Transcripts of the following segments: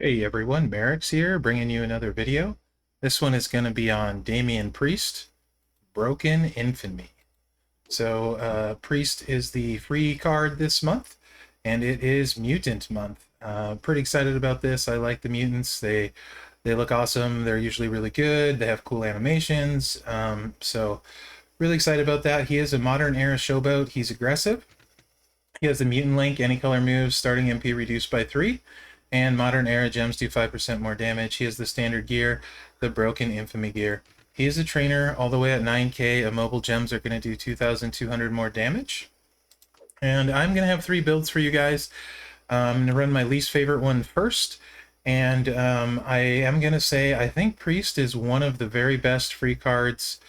Hey everyone, Mherex here, bringing you another video. This one is going to be on Damian Priest, Broken Infamy. So, Priest is the free card this month, and it is Mutant Month. Pretty excited about this. I like the mutants. They look awesome. They're usually really good. They have cool animations. So, really excited about that. He is a modern era showboat. He's aggressive. He has the mutant link, any color moves, starting MP reduced by 3, and modern era gems do 5% more damage. He has the standard gear, the broken infamy gear. He is a trainer all the way at 9k. Immobile gems are going to do 2,200 more damage. And I'm going to have 3 builds for you guys. I'm going to run my least favorite one first. And I am going to say I think Priest is one of the very best free cards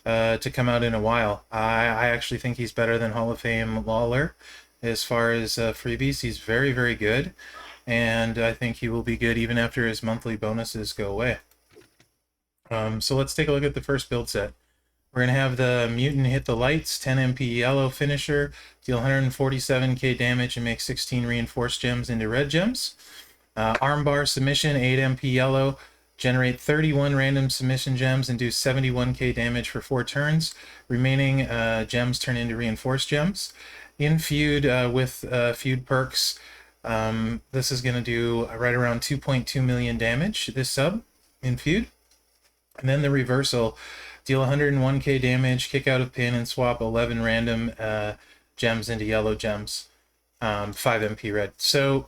to come out in a while. I actually think he's better than Hall of Fame Lawler. As far as freebies, he's very, very good. And I think he will be good even after his monthly bonuses go away. So let's take a look at the first build set. We're going to have the Mutant hit the lights, 10 MP yellow finisher, deal 147k damage and make 16 reinforced gems into red gems. Armbar submission, 8 MP yellow, generate 31 random submission gems and do 71k damage for 4 turns. Remaining gems turn into reinforced gems. In feud with feud perks, this is going to do right around 2.2 million damage, this sub, in feud. And then the reversal, deal 101k damage, kick out of pin, and swap 11 random gems into yellow gems, 5 MP red. So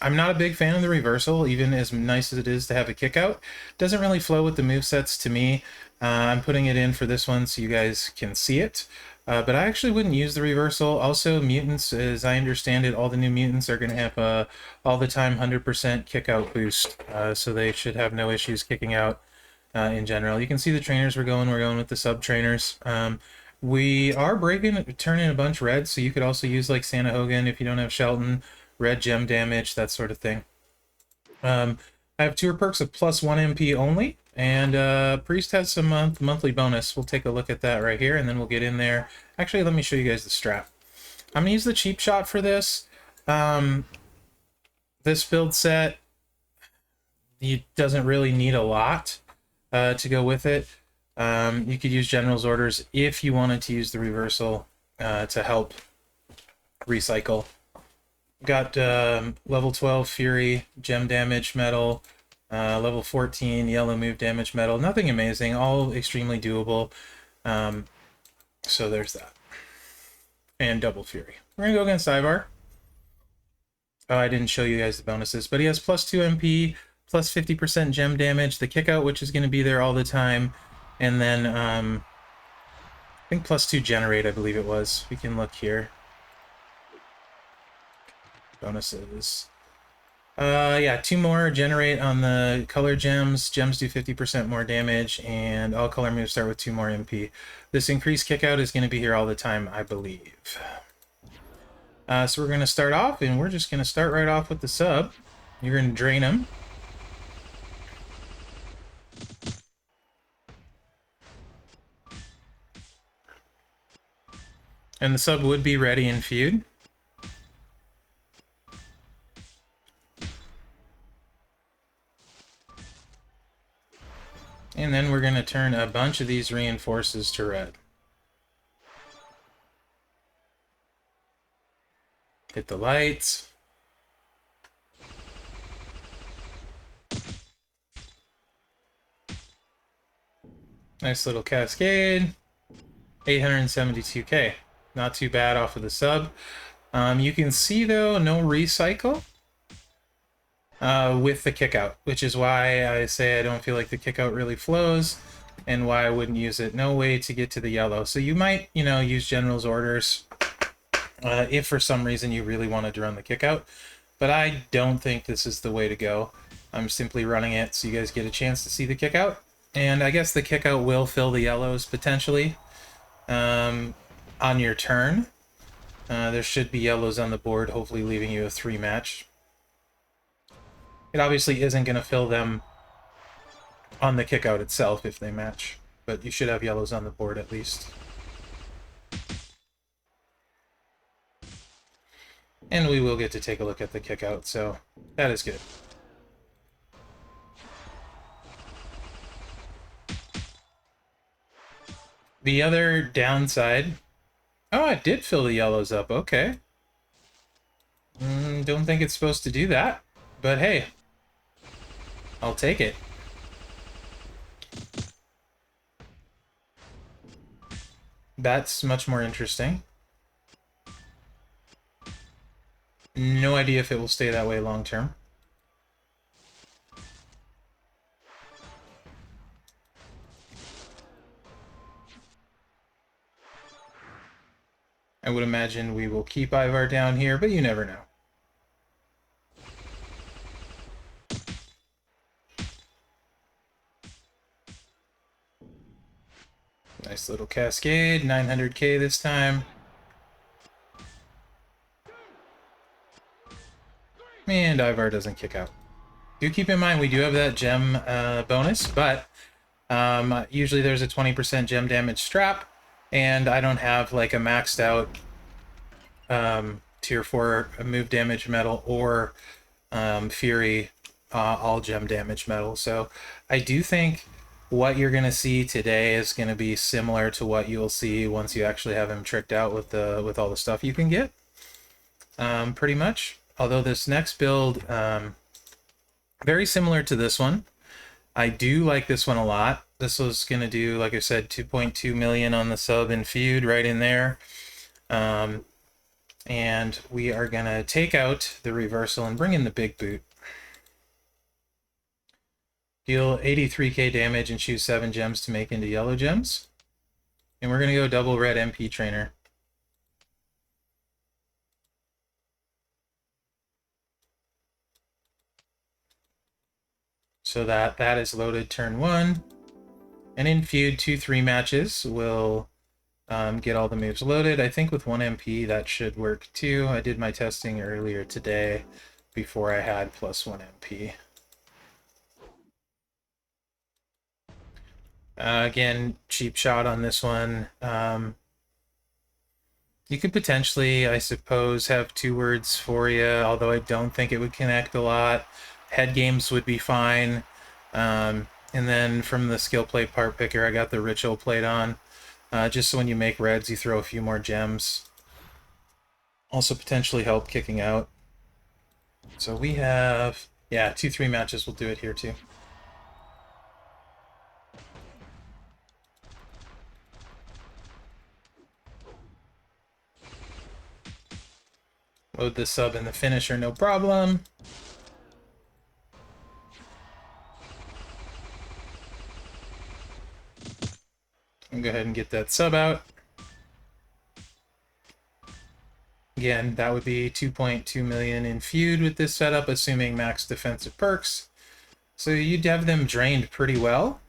I'm not a big fan of the reversal, even as nice as it is to have a kick out. Doesn't really flow with the movesets to me. I'm putting it in for this one so you guys can see it. But I actually wouldn't use the reversal. Also, mutants, as I understand it, all the new mutants are going to have all the time 100% kick out boost. So they should have no issues kicking out in general. You can see the trainers we're going with the sub trainers. We are turning a bunch red, so you could also use like Santa Hogan if you don't have Shelton, red gem damage, that sort of thing. I have tour perks of +1 MP only, and Priest has some monthly bonus. We'll take a look at that right here, and then we'll get in there. Actually, let me show you guys the strat. I'm going to use the cheap shot for this. This build set, it doesn't really need a lot to go with it. You could use General's Orders if you wanted to use the reversal to help recycle. Got level 12 Fury, gem damage metal, level 14 yellow move damage metal. Nothing amazing, all extremely doable. So there's that. And double Fury. We're going to go against Ivar. Oh, I didn't show you guys the bonuses, but he has +2 MP, plus 50% gem damage, the kickout, which is going to be there all the time, and then I think +2 generate, I believe it was. We can look here. Bonuses. Yeah, 2 more generate on the color gems. Gems do 50% more damage, and all color moves start with 2 more MP. This increased kickout is going to be here all the time, I believe. So we're going to start off, and we're just going to start right off with the sub. You're going to drain him. And the sub would be ready in feud. And then we're going to turn a bunch of these reinforces to red. Hit the lights. Nice little cascade. 872k. Not too bad off of the sub. You can see, though, no recycle with the kickout, which is why I say I don't feel like the kickout really flows and why I wouldn't use it. No way to get to the yellow. So you might, use General's Orders if for some reason you really wanted to run the kickout. But I don't think this is the way to go. I'm simply running it so you guys get a chance to see the kickout. And I guess the kickout will fill the yellows potentially on your turn. There should be yellows on the board, hopefully leaving you a 3 match. It obviously isn't going to fill them on the kickout itself if they match, but you should have yellows on the board at least. And we will get to take a look at the kickout, so that is good. The other downside... Oh, it did fill the yellows up. Okay. Don't think it's supposed to do that. But hey, I'll take it. That's much more interesting. No idea if it will stay that way long term. I would imagine we will keep Ivar down here, but you never know. Nice little cascade, 900k this time. And Ivar doesn't kick out. Do keep in mind we do have that gem bonus, but usually there's a 20% gem damage strap, and I don't have like a maxed out tier 4 move damage medal or Fury all gem damage medal. So I do think what you're going to see today is going to be similar to what you'll see once you actually have him tricked out with all the stuff you can get. Pretty much. Although this next build, very similar to this one. I do like this one a lot. This was going to do, like I said, 2.2 million on the sub and feud right in there. And we are going to take out the reversal and bring in the big boot. Deal 83k damage and choose 7 gems to make into yellow gems. And we're going to go double red MP trainer. So that is loaded turn 1. And in feud, 2-3 matches will get all the moves loaded. I think with 1 MP that should work too. I did my testing earlier today before I had plus 1 MP. Again, cheap shot on this one. You could potentially, I suppose, have 2 words for you, although I don't think it would connect a lot. Head games would be fine. And then from the skill plate part picker, I got the ritual plate on. Just so when you make reds, you throw a few more gems. Also potentially help kicking out. So we have, yeah, 2-3 matches will do it here too. Load the sub and the finisher, no problem. I'll go ahead and get that sub out. Again, that would be 2.2 million in feud with this setup, assuming max defensive perks. So you'd have them drained pretty well.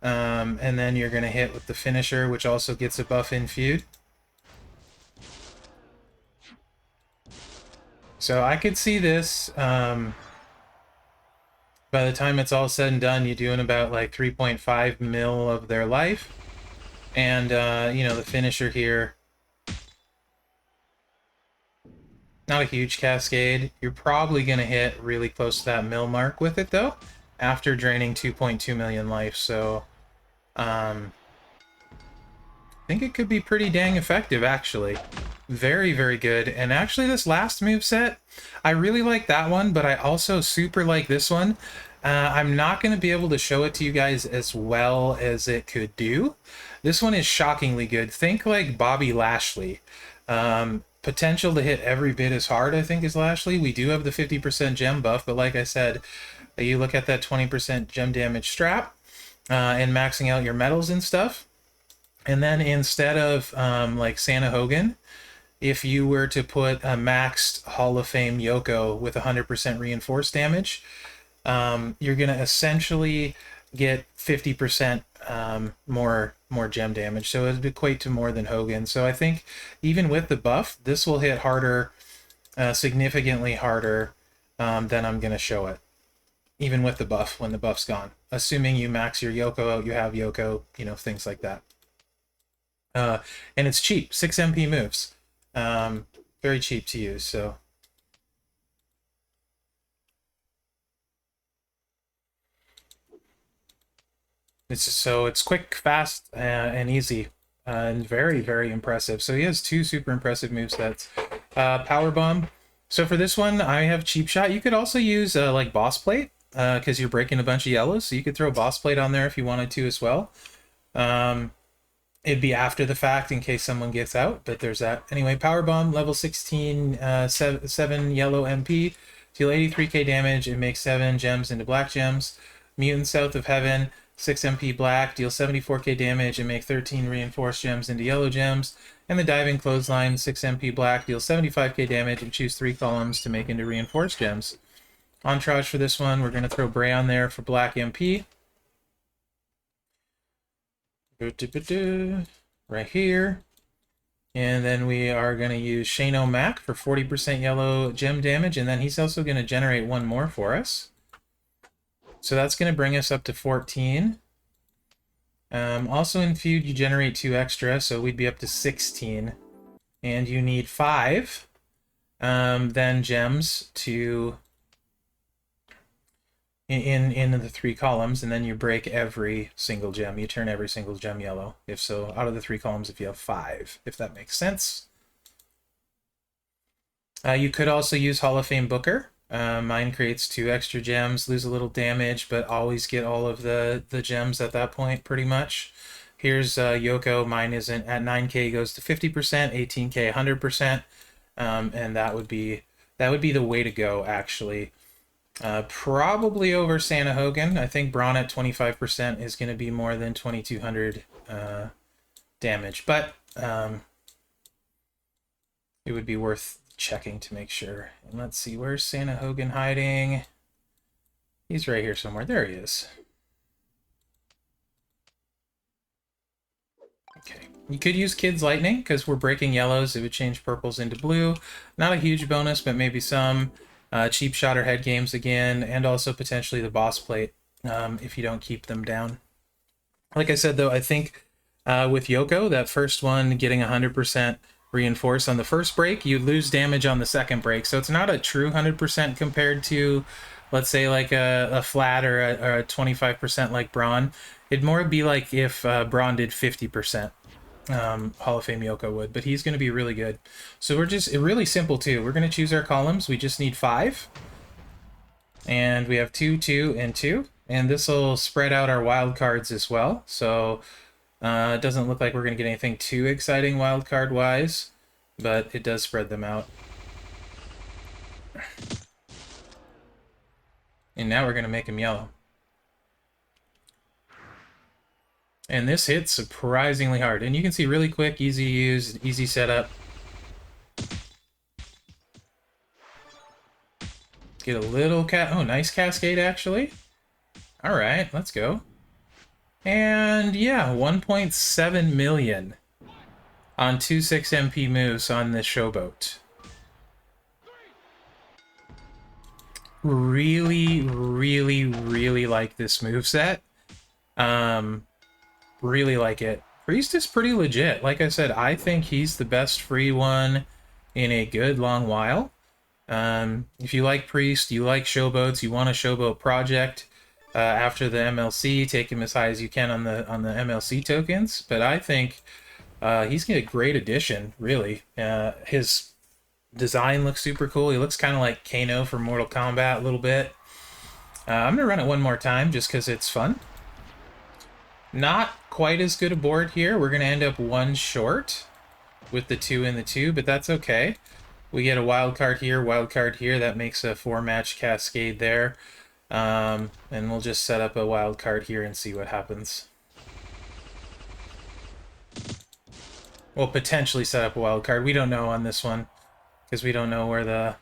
And then you're going to hit with the finisher, which also gets a buff in feud. So I could see this, by the time it's all said and done, you're doing about like 3.5 mil of their life. And, you know, the finisher here, not a huge cascade. You're probably going to hit really close to that mil mark with it, though, after draining 2.2 million life. So, I think it could be pretty dang effective, actually. Very, very good. And actually, this last moveset, I really like that one, but I also super like this one. I'm not going to be able to show it to you guys as well as it could do. This one is shockingly good. Think like Bobby Lashley. Potential to hit every bit as hard, I think, as Lashley. We do have the 50% gem buff, but like I said, you look at that 20% gem damage strap and maxing out your medals and stuff. And then instead of like Santa Hogan, if you were to put a maxed Hall of Fame Yoko with 100% reinforced damage, you're going to essentially get 50% more gem damage. So it would equate to more than Hogan. So I think even with the buff, this will hit harder, significantly harder than I'm going to show it. Even with the buff, when the buff's gone. Assuming you max your Yoko out, you have Yoko, you know, things like that. And it's cheap, 6 MP moves. Very cheap to use, so. It's quick, fast, and easy. and very, very impressive. So he has two super impressive movesets. Power Bomb. So for this one, I have Cheap Shot. You could also use like Boss Plate, because you're breaking a bunch of yellows. So you could throw Boss Plate on there if you wanted to as well. It'd be after the fact in case someone gets out, but there's that. Anyway, Power Bomb, level 16, 7 yellow MP. Deal 83k damage and make 7 gems into black gems. Mutant South of Heaven, 6 MP black, deal 74k damage and make 13 reinforced gems into yellow gems. And the Diving Clothesline, 6 MP black, deal 75k damage and choose 3 columns to make into reinforced gems. Entourage for this one, we're going to throw Bray on there for black MP. Right here. And then we are going to use Shane O'Mac for 40% yellow gem damage, and then he's also going to generate one more for us. So that's going to bring us up to 14. Also in Feud, you generate 2 extra, so we'd be up to 16. And you need 5 then gems to in the 3 columns, and then you break every single gem. You turn every single gem yellow. If so, out of the 3 columns, if you have 5, if that makes sense. You could also use Hall of Fame Booker. Mine creates 2 extra gems, lose a little damage, but always get all of the gems at that point, pretty much. Here's Yoko. Mine isn't at 9k, goes to 50%, 18k, 100%, and that would be the way to go, actually. Probably over Santa Hogan. I think Braun at 25% is going to be more than 2200 damage, but it would be worth checking to make sure. And let's see, where's Santa Hogan hiding? He's right here somewhere. There he is. Okay. You could use Kids Lightning because we're breaking yellows. It would change purples into blue. Not a huge bonus, but maybe some. Cheap Shot or Head Games again, and also potentially the Boss Plate if you don't keep them down. Like I said, though, I think with Yoko, that first one getting 100% reinforced on the first break, you lose damage on the second break. So it's not a true 100% compared to, let's say, like a flat or a 25% like Braun. It'd more be like if Braun did 50%. Hall of Fame Yoko would, but he's going to be really good. So we're just really simple too. We're going to choose our columns. We just need 5, and we have 2, 2, and 2, and this will spread out our wild cards as well. So it doesn't look like we're going to get anything too exciting wild card wise, but it does spread them out. And now we're going to make them yellow. And this hits surprisingly hard. And you can see really quick, easy to use, easy setup. Get a little oh, nice cascade actually. All right, let's go. And yeah, 1.7 million on 2 6 MP moves on this showboat. Really, really, really like this moveset. Really like it. Priest is pretty legit. Like I said, I think he's the best free one in a good long while. If you like Priest, you like showboats, you want a showboat project after the MLC, take him as high as you can on the MLC tokens. But I think he's gonna get a great addition, really. His design looks super cool. He looks kind of like Kano from Mortal Kombat a little bit. I'm gonna run it one more time just because it's fun. Not quite as good a board here. We're going to end up 1 short with the 2 and the 2, but that's okay. We get a wild card here, wild card here. That makes a 4-match cascade there. And we'll just set up a wild card here and see what happens. We'll potentially set up a wild card. We don't know on this one because we don't know where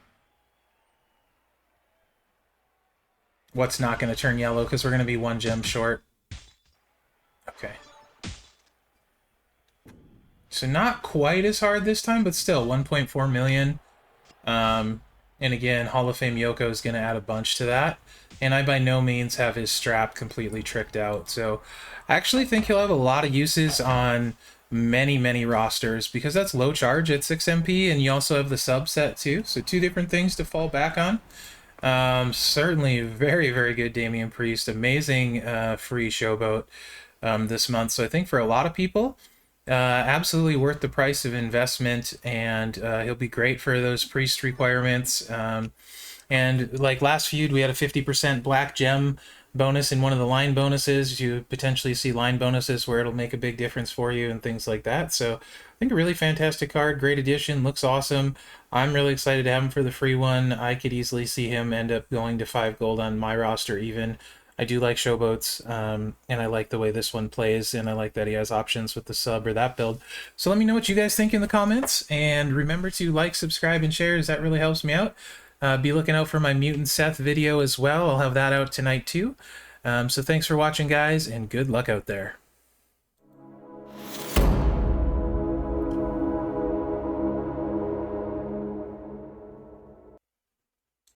what's not going to turn yellow because we're going to be 1 gem short. Okay. So not quite as hard this time, but still 1.4 million. And again, Hall of Fame Yoko is going to add a bunch to that. And I by no means have his strap completely tricked out. So I actually think he'll have a lot of uses on many, many rosters because that's low charge at 6 MP, and you also have the subset too. So 2 different things to fall back on. Certainly very, very good Damian Priest. Amazing free showboat this month. So I think for a lot of people, Absolutely worth the price of investment, and he'll be great for those priest requirements. And like last feud, we had a 50% black gem bonus in one of the line bonuses. You potentially see line bonuses where it'll make a big difference for you and things like that. So I think a really fantastic card, great addition, looks awesome. I'm really excited to have him for the free one. I could easily see him end up going to 5 gold on my roster even. I do like Showboats, and I like the way this one plays, and I like that he has options with the sub or that build. So let me know what you guys think in the comments, and remember to like, subscribe, and share, as that really helps me out. Be looking out for my Mutant Seth video as well. I'll have that out tonight too. So thanks for watching, guys, and good luck out there.